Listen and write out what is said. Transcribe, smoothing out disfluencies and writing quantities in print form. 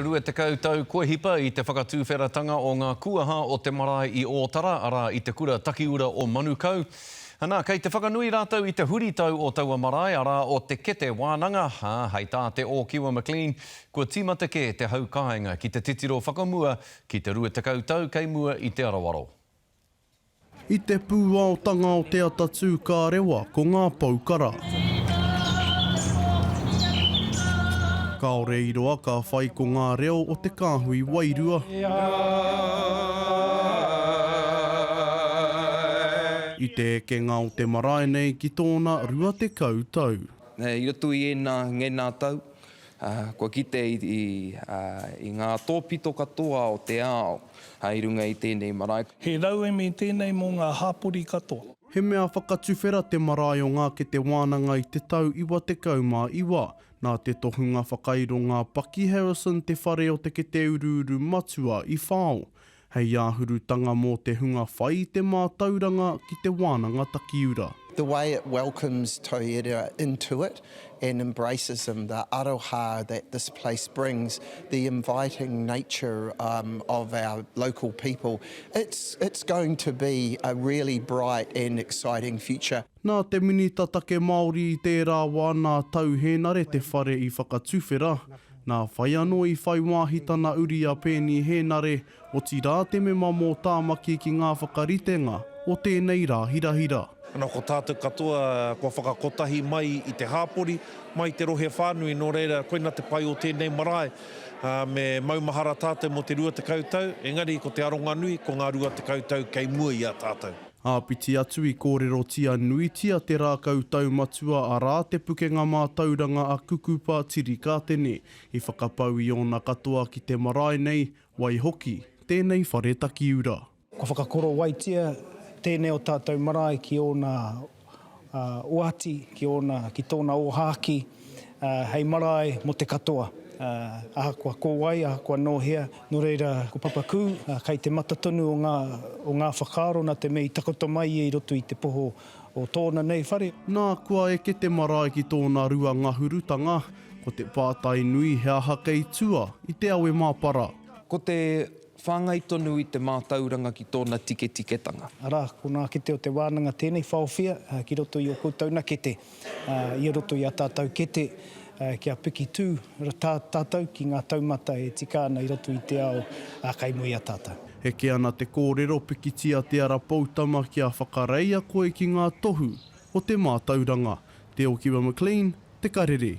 rua te kautau koe hipa I te whakatūwheratanga o ngā kuaha o te marae I Ōtara, ara I te kura takiura o Manukau. Hana, kei te whakanui rātou I te huritau o taua marae, ara o te kete wānanga, hei tā te o Kiwa McLean, kua tīmata ke te haukainga ki te titiro whakamua ki te rua te kautau kei mua I te arawaro. I te pūaotanga o te atatū ka rewa ko ngā paukara. Kaore I roa ka whai ko ngā reo o te kāhui wairua. I te ekenga o te marae nei ki tōna rua te kautau. I roto I ngena tau, kua kite I ngā tōpito katoa o te ao, I runga I tēnei marae. He rauemi tēnei mō ngā hāpori katoa. He mea whakatuwhera te marae o ngā kete wānanga I te tau iwa te kaumā iwa, nā te tohunga whakairo ngā Paki Harrison te whare o te kete ururu matua I whāo. Hei āhurutanga mō te hunga whai te mātauranga ki te wānanga takiura. The way it welcomes Toiera into it and embraces them, the aroha that this place brings, the inviting nature of our local people, it's going to be a really bright and exciting future. Nā te minitatake Māori I tērā wā nā tau hēnare te whare I whakatuwhera. Nā whai anō I whai wāhitana uri a pēni hēnare o ti rā te mema mō tāmaki ki ngā whakaritenga o tēnei rā hirahira. Ana ko tātou katoa, kua whakakotahi mai I te hāpori, mai te rohe whānui, nō reira koina te pai o tēnei marae, me maumahara tātou mo te rua te kautau, engari ko te aronga nui, ko ngā rua te kautau kei mua I a tātou. Āpiti atu I kōrero tia nui tia te rā kautau matua a rā te pukenga mātauranga a kukupa tiri kā tene I whakapau I ona katoa ki te marae nei, wai hoki, tēnei whare takiura. Ko whakakoro waitia, tēnei o tātou marae ki ona uati, ki tōna ohaki, hei marae mo te katoa. Aha kua kōwai, aha kua nōhea, nō reira ko papaku, kei te matatonu o ngā whakaaro na te mei takoto mai I roto I te poho o tōna nei whare. Nā kua e ke te marae ki tōna rua ngahurutanga, ko te pātai nui he aha kei tua I te awe māpara. Ko te whāngai tonu I te mātauranga ki tōna tike-tiketanga. Ara, ko nā kete o te wānanga tēnei whaowhia, ki roto I o koutauna kete, I roto I a tātou kete, kia piki tū tātou ki ngā taumata e tikāna I roto I te ao kei mui a tātou. Heke ana te kōrero pikitia te ara pautama kia whakareia koe ki ngā tohu o te mātauranga. Te o Kiwa McLean, te karere.